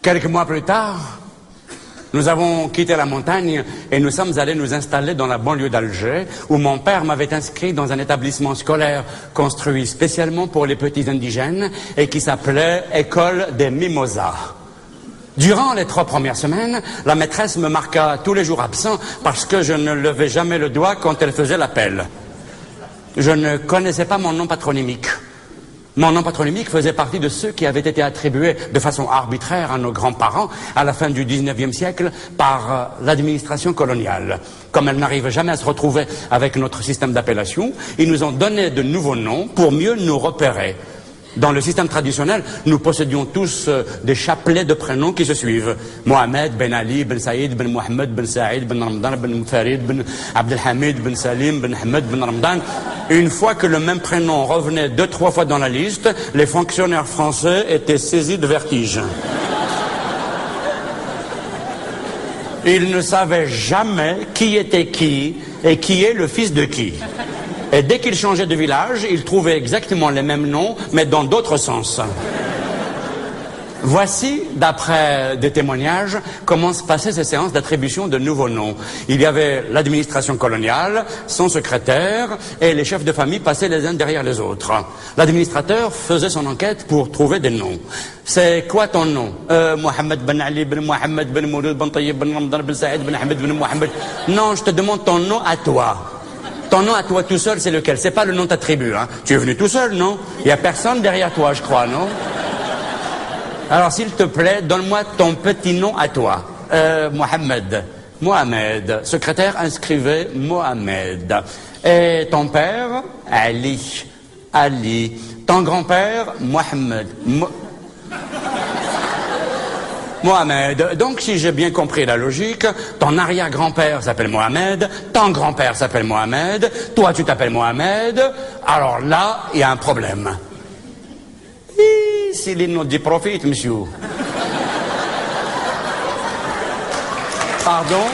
Quelques mois plus tard, nous avons quitté la montagne et nous sommes allés nous installer dans la banlieue d'Alger, où mon père m'avait inscrit dans un établissement scolaire construit spécialement pour les petits indigènes et qui s'appelait École des Mimosas. Durant les 3 premières semaines, la maîtresse me marqua tous les jours absent parce que je ne levais jamais le doigt quand elle faisait l'appel. Je ne connaissais pas mon nom patronymique. Mon nom patronymique faisait partie de ceux qui avaient été attribués de façon arbitraire à nos grands-parents à la fin du 19e siècle par l'administration coloniale. Comme elle n'arrive jamais à se retrouver avec notre système d'appellation, ils nous ont donné de nouveaux noms pour mieux nous repérer. Dans le système traditionnel, nous possédions tous des chapelets de prénoms qui se suivent. Mohamed, Ben Ali, Ben Saïd, Ben Mohamed, Ben Saïd, Ben Ramadan, Ben Farid, Ben Abdelhamid, Ben Salim, Ben Ahmed, Ben Ramadan. Une fois que le même prénom revenait 2-3 fois dans la liste, les fonctionnaires français étaient saisis de vertige. Ils ne savaient jamais qui était qui et qui est le fils de qui. Et dès qu'ils changeaient de village, ils trouvaient exactement les mêmes noms, mais dans d'autres sens. Voici, d'après des témoignages, comment se passaient ces séances d'attribution de nouveaux noms. Il y avait l'administration coloniale, son secrétaire, et les chefs de famille passaient les uns derrière les autres. L'administrateur faisait son enquête pour trouver des noms. C'est quoi ton nom? Mohamed Ben Ali, Ben Mohamed, Ben Mouloud, Ben Tayyib, Ben Ramadan, Ben Saïd, Ben Ahmed, Ben Mohamed. Non, je te demande ton nom à toi. Ton nom à toi tout seul, c'est lequel? C'est pas le nom de ta tribu, hein? Tu es venu tout seul, non? Il y a personne derrière toi, je crois, non? Alors, s'il te plaît, donne-moi ton petit nom à toi. Mohamed. Mohamed. Secrétaire inscrivait Mohamed. Et ton père? Ali. Ali. Ton grand-père? Mohamed. Mohamed. Donc, si j'ai bien compris la logique, ton arrière-grand-père s'appelle Mohamed, ton grand-père s'appelle Mohamed, toi tu t'appelles Mohamed, alors là, il y a un problème. C'est les noms du prophète, monsieur. Pardon?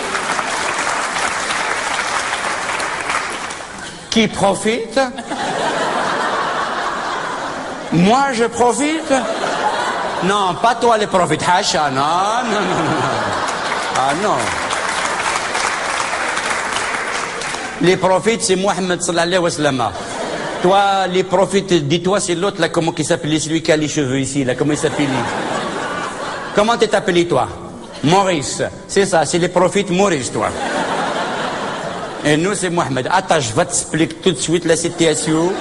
Qui profite? Moi, je profite? Non, pas toi les prophètes. Hacha, non, non, non, non. Ah non. Les prophètes, c'est Mohammed sallallahu alayhi wa sallam. Toi, les prophètes, dis-toi, c'est l'autre là, comment il s'appelait, celui qui a les cheveux ici, là, comment il s'appelait? Comment t'es appelé, toi? Maurice. C'est ça, c'est les prophètes Maurice, toi. Et nous, c'est Mohammed. Attends, je vais t'expliquer tout de suite la situation.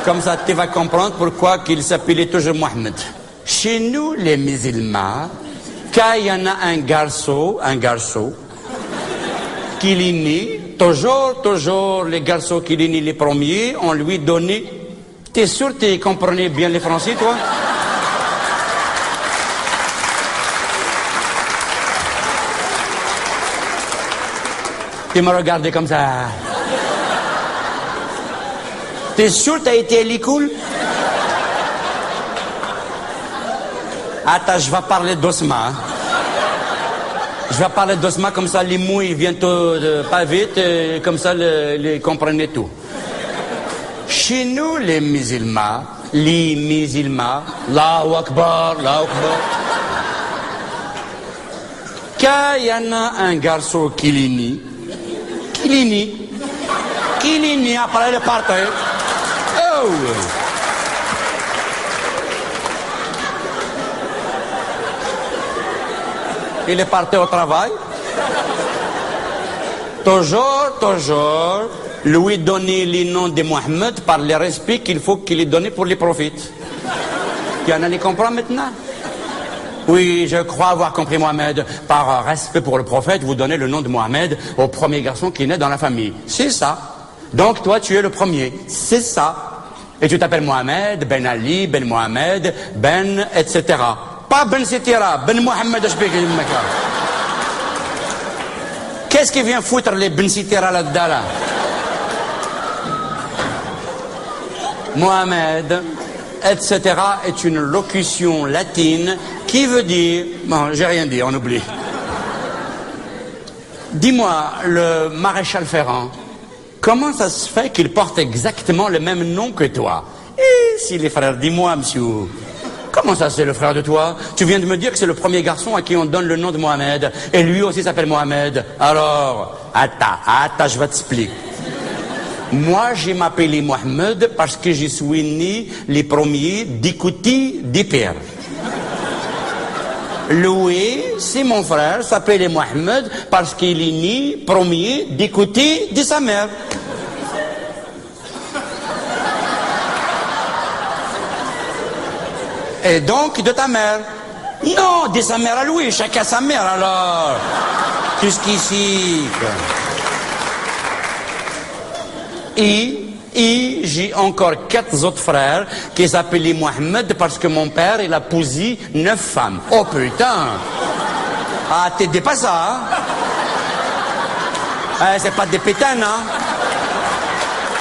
Comme ça, tu vas comprendre pourquoi qu'il s'appelait toujours Mohammed. Chez nous, les musulmans, quand il y en a un garçon qui est né, toujours, les garçons qui est né les premiers, on lui donnait... T'es sûr que tu comprenais bien les français, toi? Tu me regardais comme ça. T'es sûr que t'as été à l'école? Attends, je vais parler doucement. Je vais parler doucement, comme ça les mots ils viennent pas vite, comme ça les comprenez tout. Chez nous, les musulmans, Allahu Akbar, Allahu Akbar. Quand il y en a un garçon qui est né, après le partage. Oh! Il est parti au travail. Toujours, lui donner le nom de Mohamed par le respect qu'il faut qu'il ait donné pour les prophètes. Tu en as les comprends maintenant? Oui, je crois avoir compris, Mohamed. Par respect pour le prophète, vous donnez le nom de Mohamed au premier garçon qui naît dans la famille. C'est ça. Donc toi, tu es le premier. C'est ça. Et tu t'appelles Mohamed, Ben Ali, Ben Mohamed, Ben, etc. Pas Ben Sitira, Ben Mohamed. Qu'est-ce qui vient foutre les Ben Sitira là-dedans, là? Mohamed, etc. est une locution latine qui veut dire... Bon, j'ai rien dit, on oublie. Dis-moi, le maréchal Ferrand, comment ça se fait qu'il porte exactement le même nom que toi? Et si les frères, dis-moi, monsieur, Comment ça, c'est le frère de toi? Tu viens de me dire que c'est le premier garçon à qui on donne le nom de Mohamed. Et lui aussi s'appelle Mohamed. Alors, attends, je vais t'expliquer. Moi, j'ai m'appelé Mohamed parce que je suis né les premiers d'écouter des pères. Louis, c'est mon frère, s'appelait Mohamed parce qu'il est né premier d'écouter de sa mère. Et donc de ta mère. Non, de sa mère à Louis, chacun sa mère alors. Qu'est-ce qu'ici? Et j'ai encore 4 autres frères qui s'appelaient Mohamed parce que mon père, il a posé 9 femmes. Oh putain! Ah, t'es pas ça, hein? C'est pas des pétanes, hein?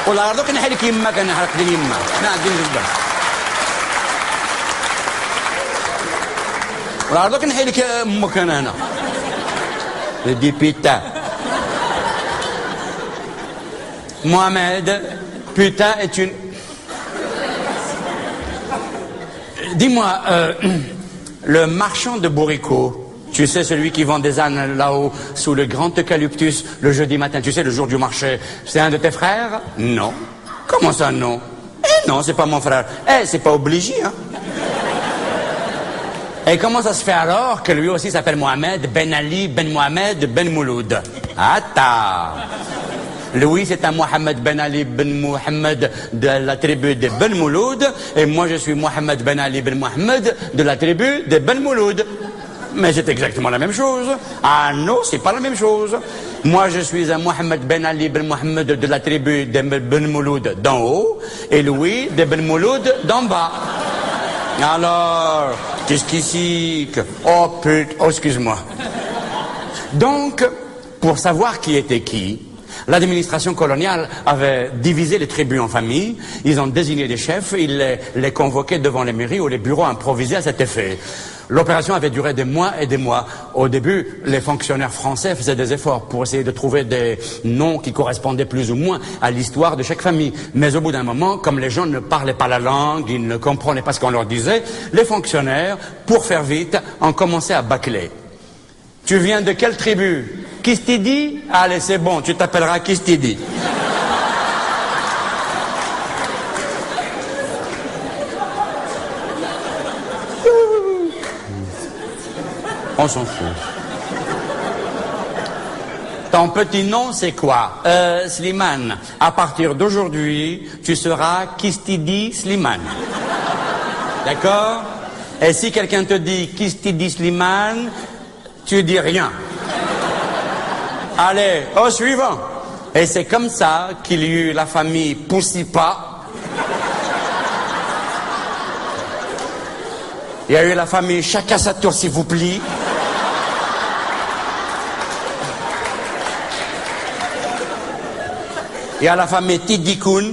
والله غير دوك نحيلك يماك انا حرق ديال يما ما عندي نجبر والله غير دوك نحيلك امك انا هنا دي بيتان. Mohamed, putain, est une... Dis-moi, le marchand de Bourrico, tu sais, celui qui vend des ânes là-haut, sous le grand eucalyptus, le jeudi matin, tu sais, le jour du marché, c'est un de tes frères? Non. Comment ça, non? Eh non, c'est pas mon frère. Eh, c'est pas obligé, hein. Et comment ça se fait alors que lui aussi s'appelle Mohamed, Ben Ali, Ben Mohamed, Ben Mouloud? Attends. Louis, c'est un Mohamed Ben Ali Ben Mohamed de la tribu de Ben Mouloud, et moi je suis Mohamed Ben Ali Ben Mohamed de la tribu de Ben Mouloud. Mais c'est exactement la même chose. Ah non, c'est pas la même chose. Moi je suis un Mohamed Ben Ali Ben Mohamed de la tribu de Ben Mouloud d'en haut, et Louis de Ben Mouloud d'en bas. Alors, qu'est-ce qu'ici? Oh putain, oh excuse-moi. Donc, pour savoir qui était qui, l'administration coloniale avait divisé les tribus en familles, ils ont désigné des chefs, ils les convoquaient devant les mairies ou les bureaux improvisés à cet effet. L'opération avait duré des mois et des mois. Au début, les fonctionnaires français faisaient des efforts pour essayer de trouver des noms qui correspondaient plus ou moins à l'histoire de chaque famille. Mais au bout d'un moment, comme les gens ne parlaient pas la langue, ils ne comprenaient pas ce qu'on leur disait, les fonctionnaires, pour faire vite, ont commencé à bâcler. Tu viens de quelle tribu? Kistidi? Allez, c'est bon, tu t'appelleras Kistidi. On s'en fout. Ton petit nom, c'est quoi? Slimane. À partir d'aujourd'hui, tu seras Kistidi Slimane. D'accord? Et si quelqu'un te dit Kistidi Slimane, tu dis rien. Allez, au suivant. Et c'est comme ça qu'il y eut la famille Poussipa. Il y a eu la famille Chacun sa tour, s'il vous plaît. Il y a la famille Tidikoun.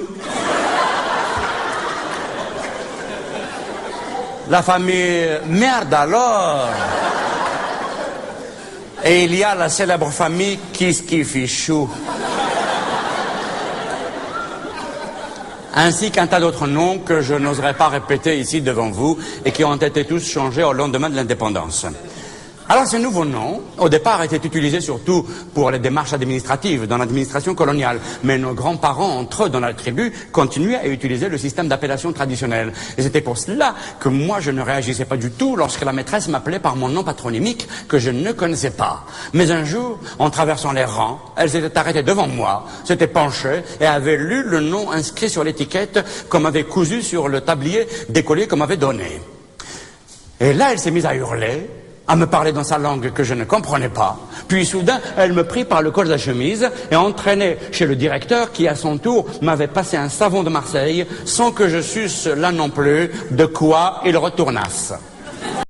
La famille Merde alors. Et il y a la célèbre famille Kiskifichou. Ainsi qu'un tas d'autres noms que je n'oserais pas répéter ici devant vous et qui ont été tous changés au lendemain de l'indépendance. Alors ces nouveaux noms, au départ, étaient utilisés surtout pour les démarches administratives dans l'administration coloniale. Mais nos grands-parents, entre eux dans la tribu, continuaient à utiliser le système d'appellation traditionnel. Et c'était pour cela que moi, je ne réagissais pas du tout lorsque la maîtresse m'appelait par mon nom patronymique que je ne connaissais pas. Mais un jour, en traversant les rangs, elle s'était arrêtée devant moi, s'était penchée et avait lu le nom inscrit sur l'étiquette qu'on m'avait cousu sur le tablier décollé qu'on m'avait donné. Et là, elle s'est mise à hurler, à me parler dans sa langue que je ne comprenais pas. Puis soudain, elle me prit par le col de la chemise et entraînait chez le directeur qui, à son tour, m'avait passé un savon de Marseille sans que je susse là non plus de quoi il retournasse.